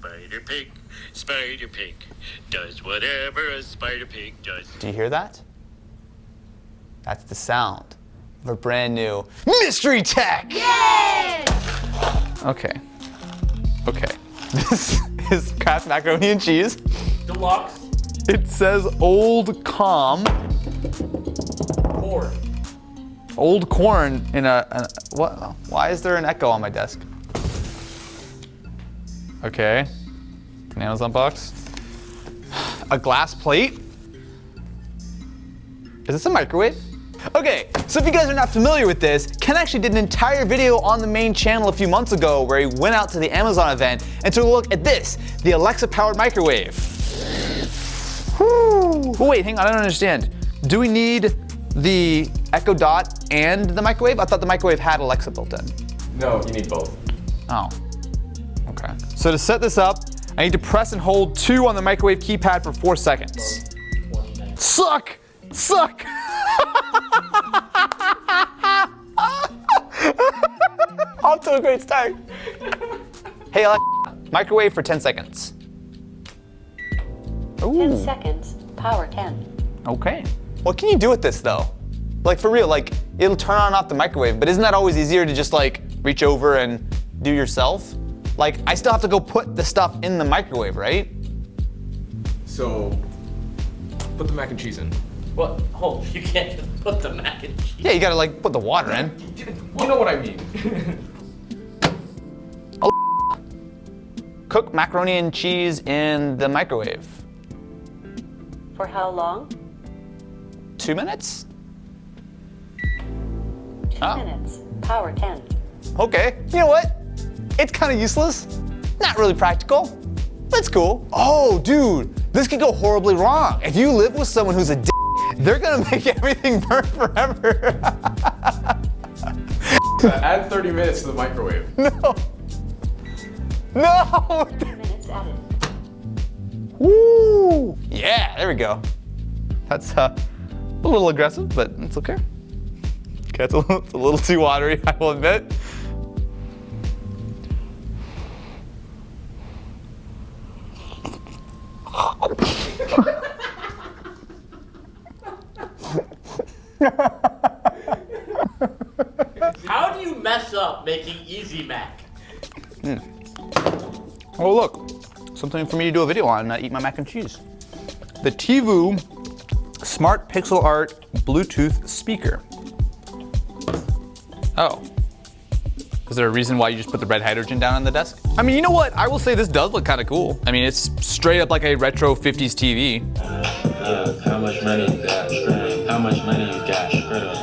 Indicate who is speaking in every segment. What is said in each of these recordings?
Speaker 1: Spider Pig. Spider Pig does whatever a Spider Pig does.
Speaker 2: Do you hear that? That's the sound of a brand new Mystery Tech!
Speaker 3: Yay!
Speaker 2: Okay. Okay. This is Kraft macaroni and cheese.
Speaker 4: Deluxe.
Speaker 2: It says Old Calm.
Speaker 4: Corn.
Speaker 2: Old corn in what? Why is there an echo on my desk? Okay. An Amazon box. A glass plate. Is this a microwave? Okay, so if you guys are not familiar with this, Ken actually did an entire video on the main channel a few months ago where he went out to the Amazon event and took a look at this, the Alexa-powered microwave. Whew. Oh, wait, hang on, I don't understand. Do we need the Echo Dot and the microwave? I thought the microwave had Alexa built in.
Speaker 4: No, you need both.
Speaker 2: Oh, okay. So to set this up, I need to press and hold 2 on the microwave keypad for 4 seconds. Suck! Suck! Off to a great start. Hey Alexa, microwave for 10 seconds. Ooh.
Speaker 5: 10 seconds, power 10.
Speaker 2: Okay. What can you do with this though? Like for real, like it'll turn on and off the microwave, but isn't that always easier to just like reach over and do yourself? Like I still have to go put the stuff in the microwave, right?
Speaker 6: So, put the mac and cheese in.
Speaker 4: What? Oh, you can't just put the mac and cheese.
Speaker 2: Yeah, you gotta like put the water in.
Speaker 6: You know what I mean.
Speaker 2: Cook macaroni and cheese in the microwave.
Speaker 5: For how long?
Speaker 2: 2 minutes?
Speaker 5: 2 minutes, power 10.
Speaker 2: Okay, you know what? It's kind of useless. Not really practical. That's cool. Oh, dude, this could go horribly wrong. If you live with someone who's a d***, they're gonna make everything burn forever.
Speaker 6: Add 30 minutes to the microwave.
Speaker 2: No. No.
Speaker 5: 2 minutes added.
Speaker 2: Woo. Yeah, there we go. That's a little aggressive, but it's okay. Okay, it's a little too watery, I will admit.
Speaker 4: How do you mess up making Easy Mac?
Speaker 2: Oh look, something for me to do a video on, eat my mac and cheese. The Tivu Smart Pixel Art Bluetooth speaker. Oh. Is there a reason why you just put the red hydrogen down on the desk? I mean, you know what? I will say this does look kind of cool. I mean, it's straight up like a retro 50s TV.
Speaker 7: How much money you got? How much money you got?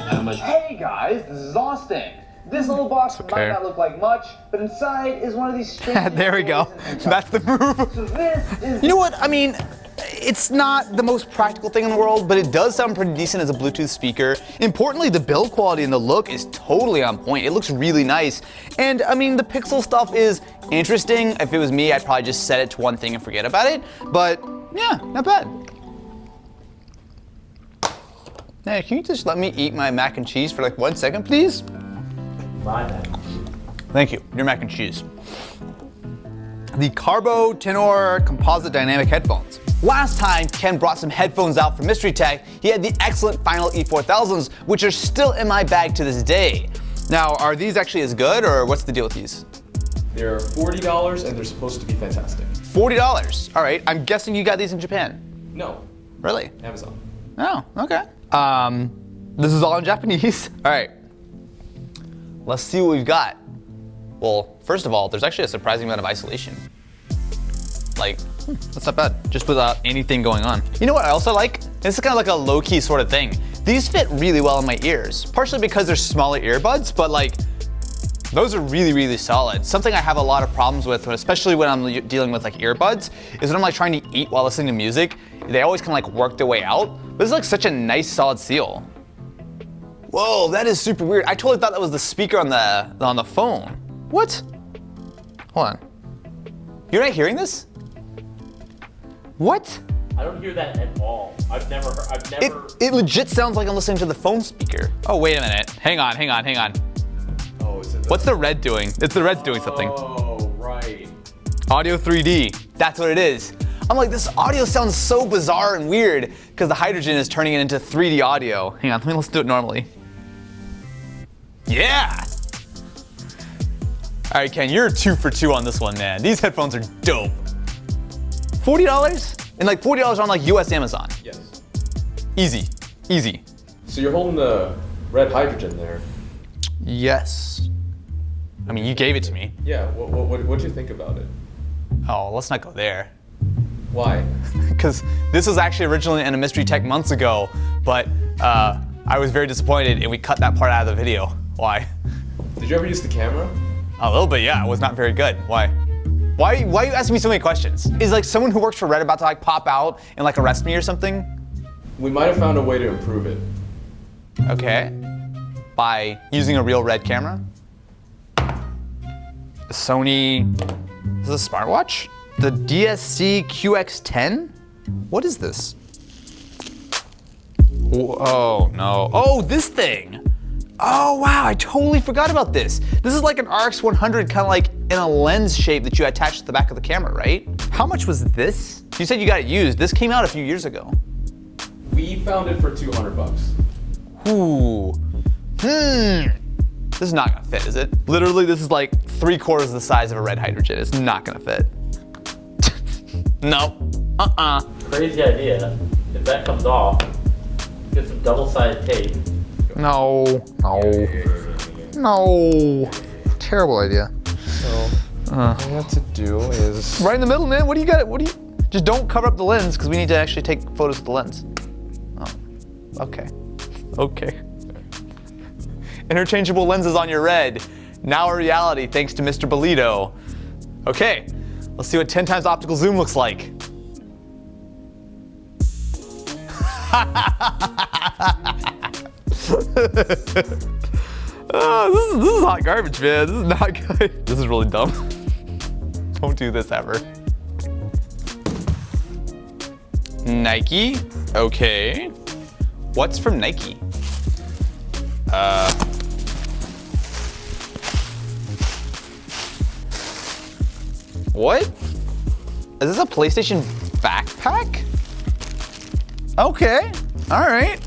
Speaker 7: How much?
Speaker 8: Hey guys, this is Austin. This little box might not look like much, but inside is one of these strange
Speaker 2: There we go. That's the move.
Speaker 8: So this is
Speaker 2: You know what? I mean, it's not the most practical thing in the world, but it does sound pretty decent as a Bluetooth speaker. Importantly, the build quality and the look is totally on point. It looks really nice. And I mean, the Pixel stuff is interesting. If it was me, I'd probably just set it to one thing and forget about it. But yeah, not bad. Hey, can you just let me eat my mac and cheese for like 1 second, please?
Speaker 4: My mac.
Speaker 2: Thank you. Your mac and cheese. The Carbo Tenor Composite Dynamic Headphones. Last time Ken brought some headphones out for Mystery Tech, he had the excellent Final E4000s, which are still in my bag to this day. Now, are these actually as good, or what's the deal with these?
Speaker 6: They're $40 and they're supposed to be fantastic.
Speaker 2: $40. All right. I'm guessing you got these in Japan.
Speaker 6: No,
Speaker 2: Really?
Speaker 6: Amazon.
Speaker 2: Oh, okay. This is all in Japanese. All right. Let's see what we've got. Well, first of all, there's actually a surprising amount of isolation. Like, that's not bad, just without anything going on. You know what I also like? This is kind of like a low-key sort of thing. These fit really well in my ears, partially because they're smaller earbuds, but like, those are really, really solid. Something I have a lot of problems with, especially when I'm dealing with like earbuds, is when I'm like trying to eat while listening to music, they always kind of like work their way out. But this is like such a nice, solid seal. Whoa, that is super weird. I totally thought that was the speaker on the phone. What? Hold on. You're not hearing this? What?
Speaker 4: I don't hear that at all. I've never.
Speaker 2: It legit sounds like I'm listening to the phone speaker. Oh, wait a minute. Hang on.
Speaker 6: Oh, is it?
Speaker 2: What's the red doing? It's the red's doing something.
Speaker 6: Oh, right.
Speaker 2: Audio 3D. That's what it is. I'm like, this audio sounds so bizarre and weird because the hydrogen is turning it into 3D audio. Hang on, let's do it normally. Yeah! All right, Ken, you're 2 for 2 on this one, man. These headphones are dope. $40? And like $40 on like US Amazon.
Speaker 3: Yes.
Speaker 2: Easy, easy.
Speaker 3: So you're holding the red hydrogen there.
Speaker 2: Yes. I mean, you gave it to me.
Speaker 3: Yeah. What'd you think about it?
Speaker 2: Oh, let's not go there.
Speaker 3: Why?
Speaker 2: Because this was actually originally in a Mystery Tech months ago, but I was very disappointed and we cut that part out of the video. Why?
Speaker 3: Did you ever use the camera?
Speaker 2: A little bit, yeah. It was not very good. Why? Why are you asking me so many questions? Is like someone who works for Red about to like pop out and like arrest me or something?
Speaker 3: We might have found a way to improve it.
Speaker 2: Okay. By using a real Red camera? The Sony, is this a smartwatch? The DSC QX10? What is this? Oh no, oh this thing. Oh wow, I totally forgot about this. This is like an RX100 kind of like in a lens shape that you attach to the back of the camera, right? How much was this? You said you got it used. This came out a few years ago.
Speaker 3: We found it for $200.
Speaker 2: Ooh, This is not gonna fit, is it? Literally, this is like 3/4 the size of a red hydrogen. It's not gonna fit. No,
Speaker 4: Crazy idea. If that comes off, get some double-sided tape.
Speaker 2: No. Terrible idea.
Speaker 3: So what we have to do is
Speaker 2: Right in the middle, man. What do you got? Just don't cover up the lens because we need to actually take photos of the lens. Oh, okay. Interchangeable lenses on your Red. Now a reality thanks to Mr. Bolito. Okay, let's see what 10 times optical zoom looks like. This is hot garbage, man. This is not good. This is really dumb. Don't do this ever. Nike. Okay. What's from Nike? What? Is this a PlayStation backpack? Okay. All right.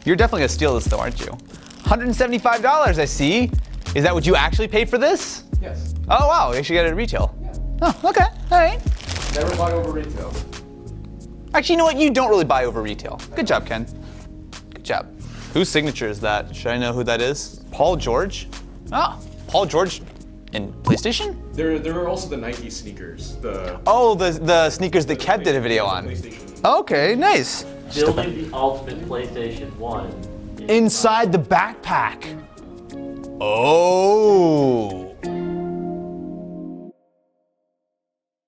Speaker 2: You're definitely gonna steal this though, aren't you? $175, I see. Is that what you actually paid for this?
Speaker 3: Yes.
Speaker 2: Oh wow, you actually got it at retail.
Speaker 3: Yeah.
Speaker 2: Oh, okay, all right.
Speaker 3: Never buy over retail.
Speaker 2: Actually, you know what? You don't really buy over retail. Good job, Ken. Good job. Whose signature is that? Should I know who that is? Paul George? Ah, Paul George in PlayStation?
Speaker 3: There are also the Nike sneakers.
Speaker 2: The sneakers that Kev did a video on. Okay, nice.
Speaker 4: Building the ultimate PlayStation 1
Speaker 2: Inside the backpack. Oh.